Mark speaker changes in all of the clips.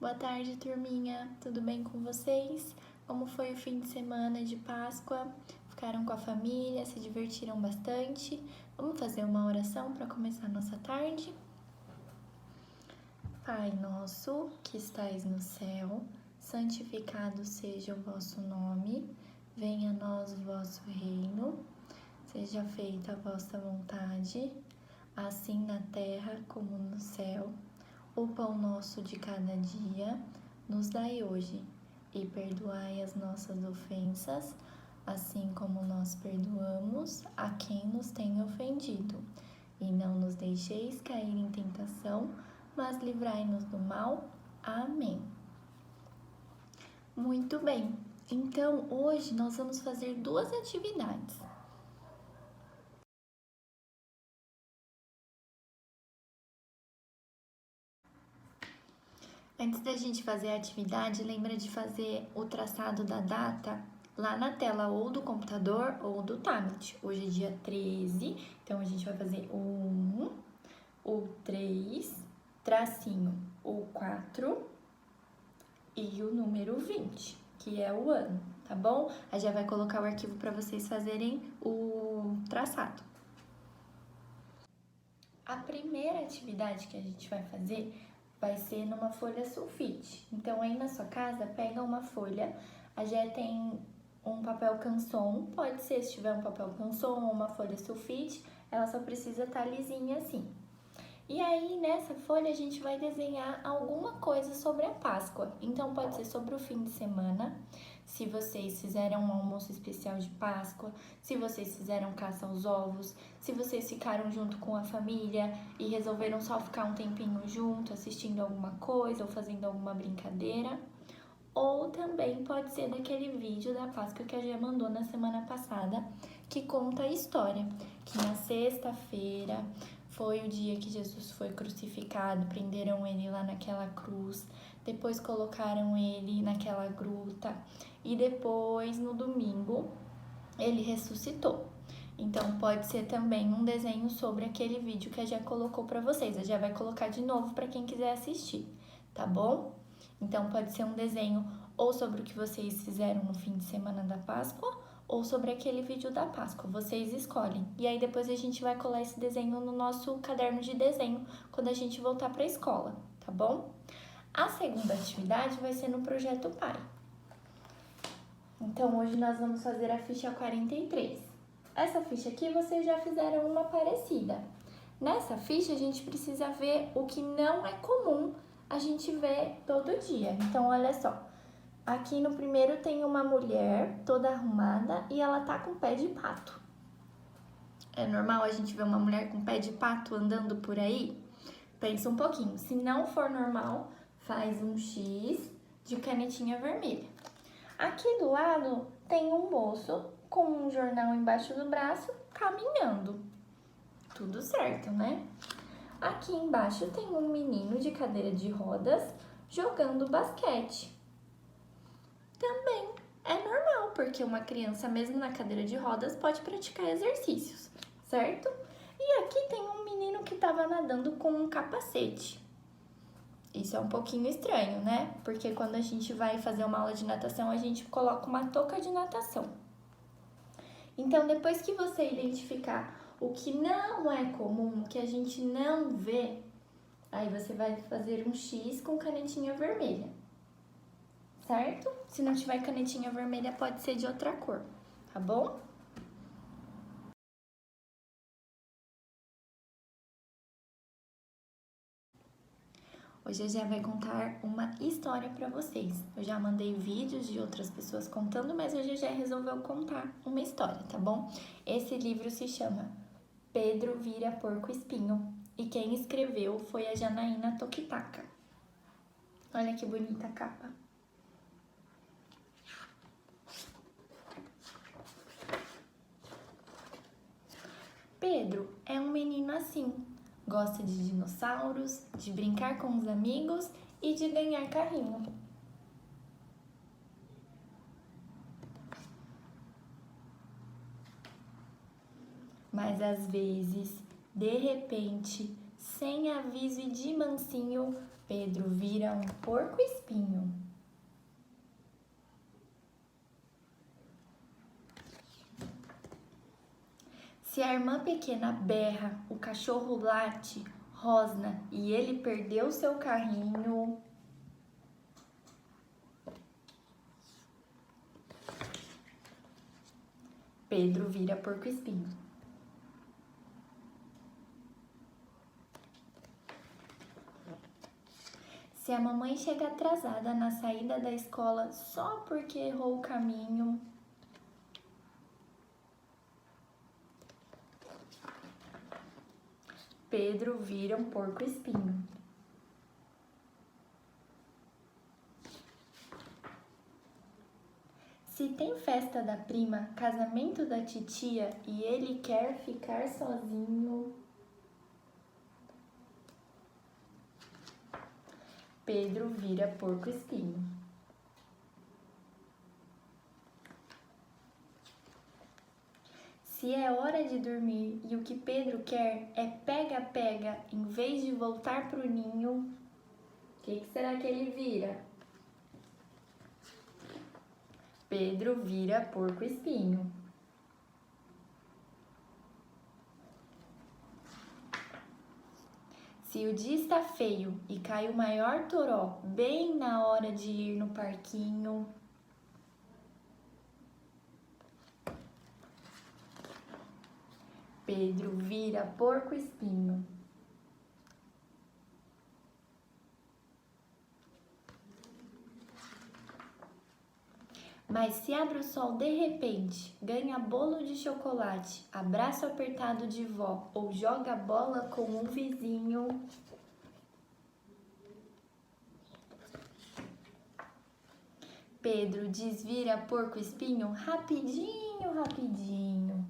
Speaker 1: Boa tarde, turminha. Tudo bem com vocês? Como foi o fim de semana de Páscoa? Ficaram com a família? Se divertiram bastante? Vamos fazer uma oração para começar a nossa tarde? Pai nosso, que estais no céu, santificado seja o vosso nome. Venha a nós o vosso reino. Seja feita a vossa vontade, assim na terra como no céu. O pão nosso de cada dia nos dai hoje, e perdoai as nossas ofensas, assim como nós perdoamos a quem nos tem ofendido. E não nos deixeis cair em tentação, mas livrai-nos do mal. Amém. Muito bem, então hoje nós vamos fazer duas atividades. Antes da gente fazer a atividade, lembra de fazer o traçado da data lá na tela ou do computador ou do tablet. Hoje é dia 13, então a gente vai fazer o 1, o 3, tracinho o 4 e o número 20, que é o ano, tá bom? A gente já vai colocar o arquivo para vocês fazerem o traçado. A primeira atividade que a gente vai fazer vai ser numa folha sulfite. Então, aí na sua casa, pega uma folha, a Gé tem um papel canson, pode ser se tiver um papel canson ou uma folha sulfite, ela só precisa estar lisinha assim. E aí, nessa folha, a gente vai desenhar alguma coisa sobre a Páscoa. Então, pode ser sobre o fim de semana, se vocês fizeram um almoço especial de Páscoa, se vocês fizeram caça aos ovos, se vocês ficaram junto com a família e resolveram só ficar um tempinho junto, assistindo alguma coisa ou fazendo alguma brincadeira. Ou também pode ser daquele vídeo da Páscoa que a Gia mandou na semana passada, que conta a história, que na sexta-feira foi o dia que Jesus foi crucificado, prenderam ele lá naquela cruz, depois colocaram ele naquela gruta e depois no domingo ele ressuscitou. Então pode ser também um desenho sobre aquele vídeo que a Gia colocou para vocês. A Gia vai colocar de novo para quem quiser assistir, tá bom? Então pode ser um desenho ou sobre o que vocês fizeram no fim de semana da Páscoa ou sobre aquele vídeo da Páscoa, vocês escolhem. E aí depois a gente vai colar esse desenho no nosso caderno de desenho quando a gente voltar para a escola, tá bom? A segunda atividade vai ser no Projeto Pai. Então hoje nós vamos fazer a ficha 43. Essa ficha aqui vocês já fizeram uma parecida. Nessa ficha a gente precisa ver o que não é comum a gente ver todo dia. Então olha só. Aqui no primeiro tem uma mulher toda arrumada e ela tá com pé de pato. É normal a gente ver uma mulher com pé de pato andando por aí? Pensa um pouquinho. Se não for normal, faz um X de canetinha vermelha. Aqui do lado tem um moço com um jornal embaixo do braço caminhando. Tudo certo, né? Aqui embaixo tem um menino de cadeira de rodas jogando basquete. Também é normal, porque uma criança, mesmo na cadeira de rodas, pode praticar exercícios, certo? E aqui tem um menino que estava nadando com um capacete. Isso é um pouquinho estranho, né? Porque quando a gente vai fazer uma aula de natação, a gente coloca uma touca de natação. Então, depois que você identificar o que não é comum, o que a gente não vê, aí você vai fazer um X com canetinha vermelha. Certo? Se não tiver canetinha vermelha, pode ser de outra cor, tá bom? Hoje a Gé vai contar uma história para vocês. Eu já mandei vídeos de outras pessoas contando, mas hoje a Gé resolveu contar uma história, tá bom? Esse livro se chama Pedro Vira Porco Espinho e quem escreveu foi a Janaína Tokitaka. Olha que bonita a capa. Pedro é um menino assim, gosta de dinossauros, de brincar com os amigos e de ganhar carrinho. Mas às vezes, de repente, Sem aviso e de mansinho, Pedro vira um porco-espinho. Se a irmã pequena berra, o cachorro late, rosna e ele perdeu seu carrinho. Pedro vira porco-espinho. Se a mamãe chega atrasada na saída da escola só porque errou o caminho. Pedro vira um porco-espinho. Se tem festa da prima, casamento da titia e ele quer ficar sozinho. Pedro vira porco-espinho. Se é hora de dormir e o que Pedro quer é pega-pega em vez de voltar pro ninho, o que será que ele vira? Pedro vira porco-espinho. Se o dia está feio e cai o maior toró bem na hora de ir no parquinho, Pedro vira porco-espinho. Mas se abre o sol de repente, ganha bolo de chocolate, abraço apertado de vó ou joga bola com um vizinho, Pedro desvira porco-espinho rapidinho, rapidinho.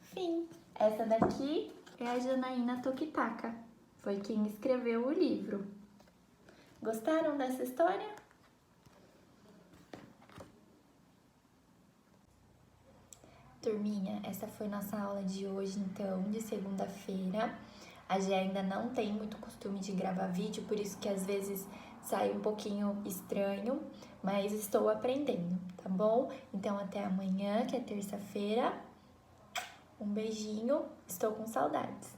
Speaker 1: Fim. Essa daqui é a Janaína Tokitaka. Foi quem escreveu o livro. Gostaram dessa história? Turminha, essa foi nossa aula de hoje, então, de segunda-feira. A Gê ainda não tem muito costume de gravar vídeo, por isso que às vezes sai um pouquinho estranho, mas estou aprendendo, tá bom? Então, até amanhã, que é terça-feira. Um beijinho, estou com saudades.